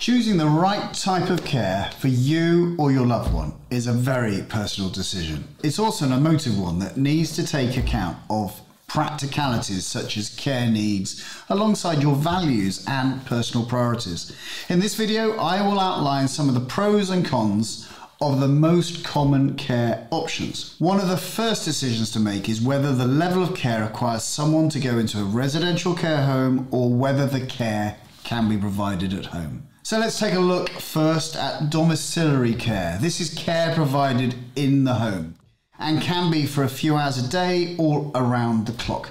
Choosing the right type of care for you or your loved one is a very personal decision. It's also an emotive one that needs to take account of practicalities such as care needs alongside your values and personal priorities. In this video, I will outline some of the pros and cons of the most common care options. One of the first decisions to make is whether the level of care requires someone to go into a residential care home or whether the care can be provided at home. So let's take a look first at domiciliary care. This is care provided in the home and can be for a few hours a day or around the clock.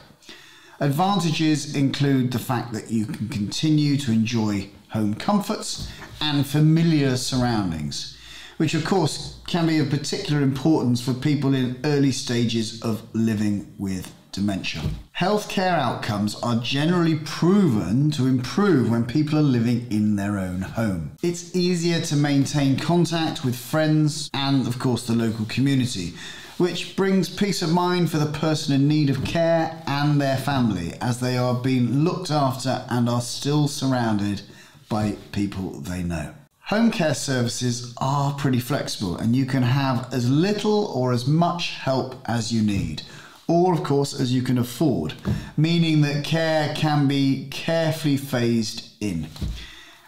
Advantages include the fact that you can continue to enjoy home comforts and familiar surroundings, which of course can be of particular importance for people in early stages of living with dementia. Healthcare outcomes are generally proven to improve when people are living in their own home. It's easier to maintain contact with friends and of course the local community, which brings peace of mind for the person in need of care and their family as they are being looked after and are still surrounded by people they know. Home care services are pretty flexible and you can have as little or as much help as you need, or of course as you can afford, meaning that care can be carefully phased in.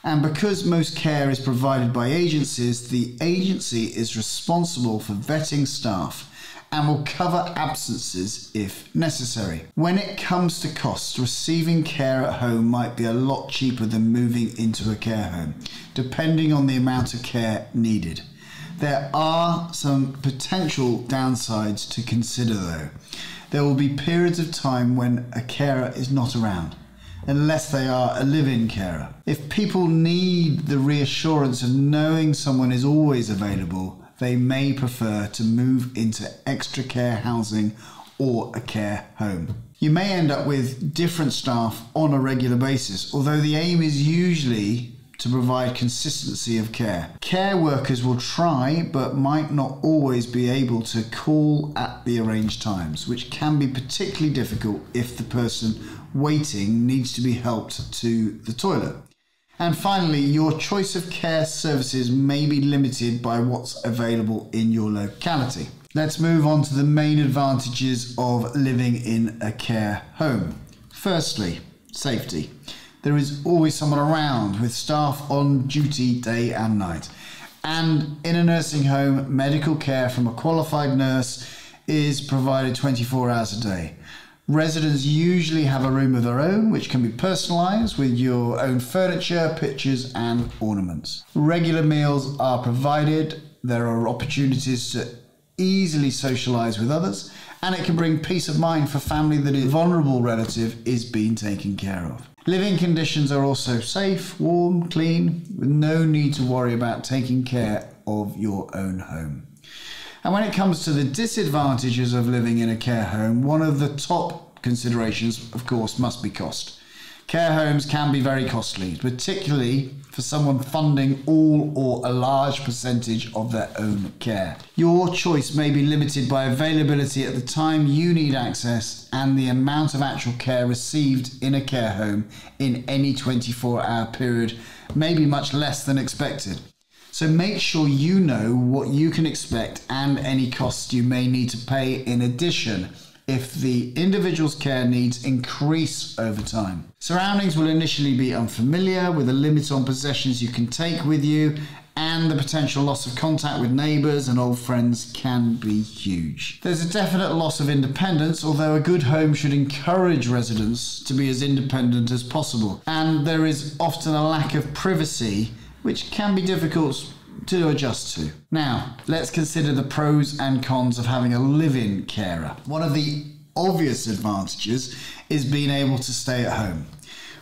And because most care is provided by agencies, the agency is responsible for vetting staff and will cover absences if necessary. When it comes to costs, receiving care at home might be a lot cheaper than moving into a care home, depending on the amount of care needed. There are some potential downsides to consider though. There will be periods of time when a carer is not around, unless they are a live-in carer. If people need the reassurance of knowing someone is always available, they may prefer to move into extra care housing or a care home. You may end up with different staff on a regular basis, although the aim is usually to provide consistency of care. Care workers will try but might not always be able to call at the arranged times, which can be particularly difficult if the person waiting needs to be helped to the toilet. And finally, your choice of care services may be limited by what's available in your locality. Let's move on to the main advantages of living in a care home. Firstly, safety. There is always someone around with staff on duty day and night. And in a nursing home, medical care from a qualified nurse is provided 24 hours a day. Residents usually have a room of their own, which can be personalised with your own furniture, pictures and ornaments. Regular meals are provided. There are opportunities to easily socialise with others, and it can bring peace of mind for family that a vulnerable relative is being taken care of. Living conditions are also safe, warm, clean, with no need to worry about taking care of your own home. And when it comes to the disadvantages of living in a care home, one of the top considerations, of course, must be cost. Care homes can be very costly, particularly for someone funding all or a large percentage of their own care. Your choice may be limited by availability at the time you need access and the amount of actual care received in a care home in any 24-hour period may be much less than expected. So make sure you know what you can expect and any costs you may need to pay in addition if the individual's care needs increase over time. Surroundings will initially be unfamiliar, with a limit on possessions you can take with you, and the potential loss of contact with neighbours and old friends can be huge. There's a definite loss of independence, although a good home should encourage residents to be as independent as possible, and there is often a lack of privacy which can be difficult to adjust to. Now, let's consider the pros and cons of having a live-in carer. One of the obvious advantages is being able to stay at home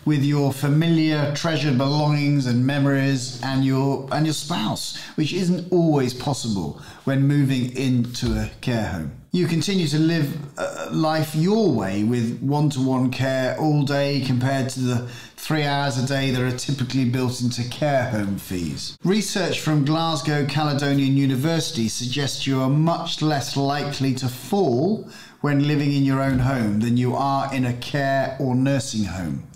with your familiar treasured belongings and memories and your spouse, which isn't always possible when moving into a care home. You continue to live life your way with one-to-one care all day compared to the 3 hours a day that are typically built into care home fees. Research from Glasgow Caledonian University suggests you are much less likely to fall when living in your own home than you are in a care or nursing home.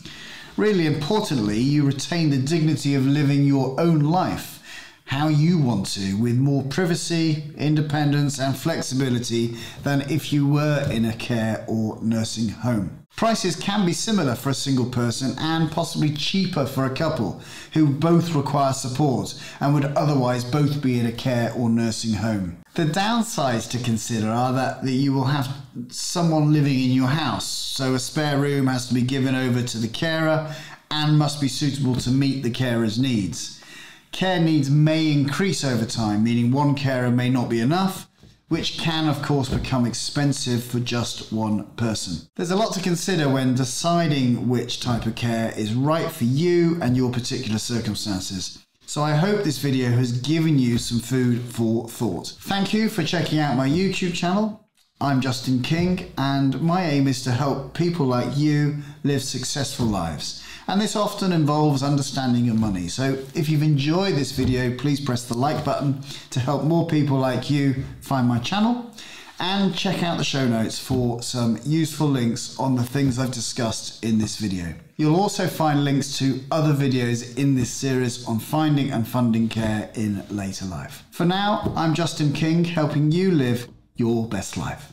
Really importantly, you retain the dignity of living your own life how you want to, with more privacy, independence and flexibility than if you were in a care or nursing home. Prices can be similar for a single person and possibly cheaper for a couple who both require support and would otherwise both be in a care or nursing home. The downsides to consider are that you will have someone living in your house, so a spare room has to be given over to the carer and must be suitable to meet the carer's needs. Care needs may increase over time, meaning one carer may not be enough, which can of course become expensive for just one person. There's a lot to consider when deciding which type of care is right for you and your particular circumstances. So I hope this video has given you some food for thought. Thank you for checking out my YouTube channel. I'm Justin King, and my aim is to help people like you live successful lives. And this often involves understanding your money. So if you've enjoyed this video, please press the like button to help more people like you find my channel, and check out the show notes for some useful links on the things I've discussed in this video. You'll also find links to other videos in this series on finding and funding care in later life. For now, I'm Justin King, helping you live your best life.